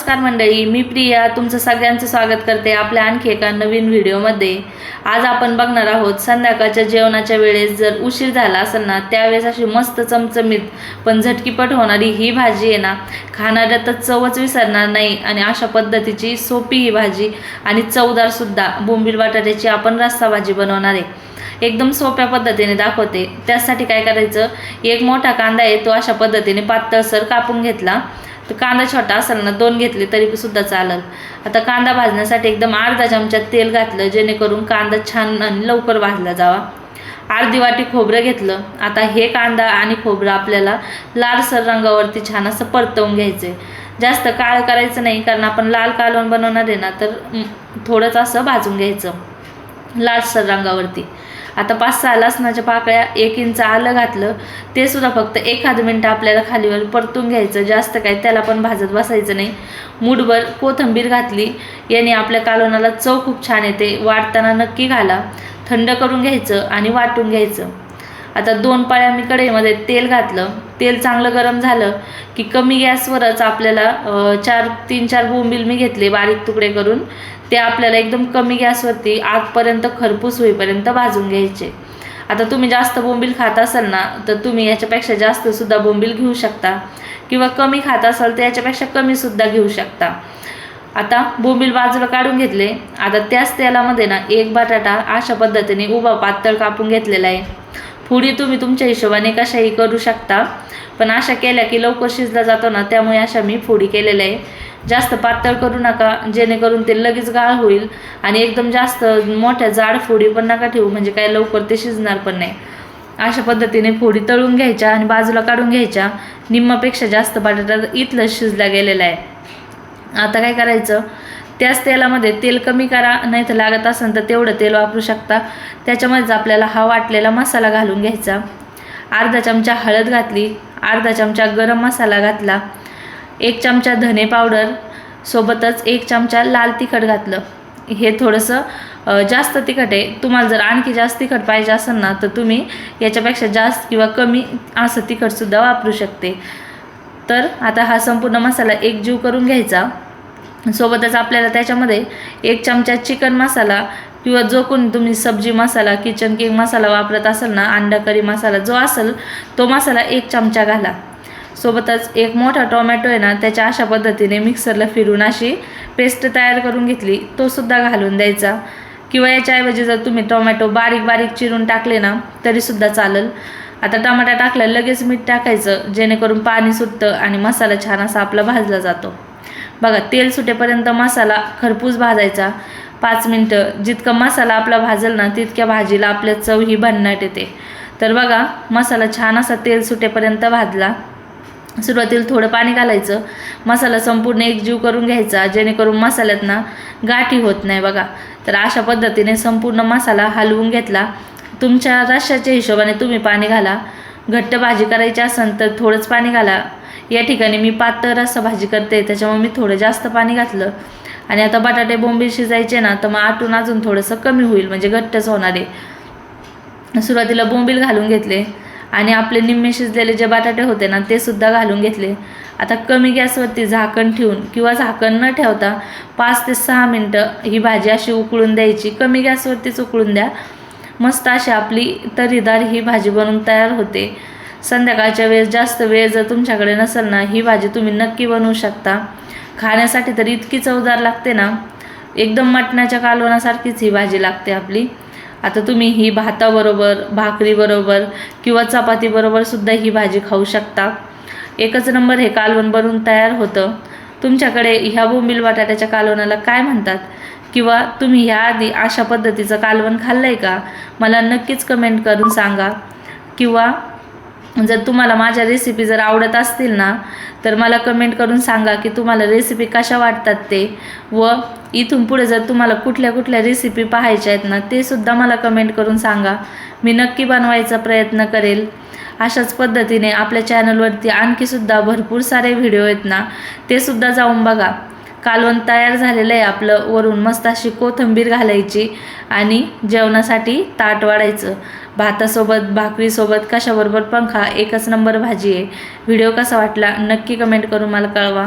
नमस्कार मंडळी, मी प्रिया तुमचं सगळ्यांचं स्वागत करते आपल्या आणखी एका नवीन व्हिडिओमध्ये। आज आपण बघणार आहोत संध्याकाळच्या जेवणाच्या वेळेस जर उशीर झाला असेल ना, त्यावेळेस अशी मस्त चमचमीत पण झटकीपट होणारी ही भाजी आहे ना, खाणाऱ्या तर चवच विसरणार नाही। आणि अशा पद्धतीची सोपी ही भाजी आणि चवदार सुद्धा बोंबील बटाट्याची आपण रस्सा भाजी बनवणार आहे। एकदम सोप्या पद्धतीने दाखवते। त्यासाठी काय करायचं, एक मोठा कांदा आहे तो अशा पद्धतीने पातळसर कापून घेतला। तर कांदा छोटा असेल ना 2 घेतले तरी सुद्धा चालेल। आता कांदा भाजण्यासाठी एकदम अर्धा चमचा तेल घातलं, जेणेकरून कांदा छान आणि लवकर भाजला जावा। अर्धी वाटी खोबरं घेतलं। आता हे कांदा आणि खोबरं आपल्याला लालसर रंगावरती छान असं परतवून घ्यायचे। जास्त काळं करायचं नाही, कारण आपण लाल कालवण बनवणार आहे ना, तर थोडंच असं भाजून घ्यायचं लालसर रंगावरती। आता 5-6 लसणाच्या पाकळ्या, 1 इंच आलं घातलं, ते सुद्धा फक्त 1 मिनिट आपल्याला खालीवर परतून घ्यायचं। जास्त काय त्याला पण भाजत बसायचं नाही। मूठभर कोथिंबीर घातली, याने आपल्या कालवणाला चव खूप छान येते। वाटताना नक्की घाला, थंड करून घ्यायचं आणि वाटून घ्यायचं। आता 2 पळ्या मी कढईमध्ये तेल घातलं। तेल चांगलं गरम झालं की कमी गॅसवरच आपल्याला 3-4 बोंबील मी घेतले बारीक तुकडे करून, ते आपल्याला एकदम कमी गॅसवरती आतपर्यंत खरपूस होईपर्यंत भाजून घ्यायचे। आता तुम्ही जास्त बोंबील खात असाल ना, तर तुम्ही याच्यापेक्षा जास्त सुद्धा बोंबील घेऊ शकता, किंवा कमी खात असाल तर याच्यापेक्षा कमी सुद्धा घेऊ शकता। आता बोंबील बाजूला काढून घेतले। आता त्याच तेलामध्ये ना 1 बटाटा अशा पद्धतीने उभा पातळ कापून घेतलेला आहे। फोडी तुम्ही तुमच्या हिशोबाने कशाही करू शकता, पण अशा केल्या की लवकर शिजला जातो ना, त्यामुळे अशा मी फोडी केलेल्या आहे। जास्त पातळ करू नका, जेणेकरून ते लगेच गाळ होईल। आणि एकदम जास्त मोठ्या जाड फोडी पण नका ठेवू, म्हणजे काय लवकर ते शिजणार पण नाही। अशा पद्धतीने फोडी तळून घ्यायच्या आणि बाजूला काढून घ्यायच्या। निम्मापेक्षा जास्त बटाटा इथलं शिजला गेलेला आहे। आता काय करायचं, त्याच तेलामध्ये तेल कमी करा, नाही तर लागत असेल तर तेवढं तेल वापरू शकता। त्याच्यामध्येच आपल्याला हा वाटलेला मसाला घालून घ्यायचा। अर्धा चमचा हळद घातली, अर्धा चमचा गरम मसाला घातला, 1 चमचा धने पावडर, सोबतच 1 चमचा लाल तिखट घातलं। हे थोडंसं जास्त तिखट आहे। तुम्हाला जर आणखी जास्त तिखट पाहिजे असेल ना, तर तुम्ही याच्यापेक्षा जास्त किंवा कमी असं तिखटसुद्धा वापरू शकते। तर आता हा संपूर्ण मसाला एकजीव करून घ्यायचा। सोबतच आपल्याला त्याच्यामध्ये 1 चमचा चिकन मसाला, किंवा जो कोणी तुम्ही सब्जी मसाला, किचन किंग मसाला वापरत असाल ना, अंडा करी मसाला जो असेल तो मसाला 1 चमचा घाला। सोबतच 1 मोठा टोमॅटो आहे ना, त्याच्या अशा पद्धतीने मिक्सरला फिरून अशी पेस्ट तयार करून घेतली, तो सुद्धा घालून द्यायचा। किंवा याच्याऐवजी जर तुम्ही टोमॅटो बारीक बारीक चिरून टाकले ना तरीसुद्धा चालेल। आता टमाटा टाकला, लगेच मीठ टाकायचं, जेणेकरून पाणी सुटतं आणि मसाला छान असा आपला भाजला जातो। बघा, तेल सुटेपर्यंत मसाला खरपूस भाजायचा 5 मिनटं। जितका मसाला आपला भाजल ना, तितक्या भाजीला आपल्या चव ही भन्नाट येते। तर बघा, मसाला छान असा तेल सुटेपर्यंत भाजला। सुरुवातीला थोडं पाणी घालायचं, मसाला संपूर्ण एकजीव करून घ्यायचा, जेणेकरून मसाल्यात ना गाठी होत नाही। बघा, तर अशा पद्धतीने संपूर्ण मसाला हलवून घेतला। तुमच्या रश्श्याच्या हिशोबाने तुम्ही पाणी घाला। घट्ट भाजी करायची असेल तर थोडंच पाणी घाला। या ठिकाणी मी पातळ रस्सा भाजी करते, त्याच्यामुळे मी थोडं जास्त पाणी घातलं। आणि आता बटाटे बोंबील शिजायचे ना, तर मग आटून अजून थोडंसं कमी होईल, म्हणजे घट्टच होणार आहे। सुरुवातीला बोंबील घालून घेतले आणि आपले निम्मे शिजलेले जे बटाटे होते ना, ते सुद्धा घालून घेतले। आता कमी गॅसवरती झाकण ठेवून, किंवा झाकण न ठेवता 5 ते 6 मिनटं ही भाजी अशी उकळून द्यायची। कमी गॅसवरतीच उकळून द्या। मस्त अशी आपली तर्रीदार ही भाजी बनवून तयार होते। संध्याकाळच्या वेळेस जास्त वेळ जर तुमच्याकडे नसेल ना, ही भाजी तुम्ही नक्की बनवू शकता। खाण्यासाठी तर इतकी चवदार लागते ना, एकदम मटणाच्या कालवणासारखीच ही भाजी लागते आपली। आता तुम्ही ही भाताबरोबर, भाकरीबरोबर किंवा चपातीबरोबर सुद्धा ही भाजी खाऊ शकता। एकच नंबर हे कालवण बनवून तयार होतं। तुमच्याकडे ह्या बोंबील बटाट्याच्या कालवणाला काय म्हणतात, किंवा तुम्ही ह्याआधी अशा पद्धतीचं कालवण खाल्लं आहे का, मला नक्कीच कमेंट करून सांगा। किंवा जर तुम्हाला माझ्या रेसिपी जर आवडत असतील ना, तर मला कमेंट करून सांगा की तुम्हाला रेसिपी कशा वाटतात ते। व इथून पुढे जर तुम्हाला कुठल्या कुठल्या रेसिपी पाहायच्या आहेत ना, ते सुद्धा मला कमेंट करून सांगा। मी नक्की बनवायचा प्रयत्न करेल। अशाच पद्धतीने आपल्या चॅनलवरती आणखीसुद्धा भरपूर सारे व्हिडिओ आहेत ना, ते सुद्धा जाऊन बघा। कालवण तयार झालेलं आहे आपलं। वरून मस्त अशी कोथिंबीर घालायची आणि जेवणासाठी ताट वाढायचं। भातासोबत, भाकरीसोबत, कशाबरोबर पण खा, एकच नंबर भाजी आहे। व्हिडिओ कसा वाटला नक्की कमेंट करून मला कळवा।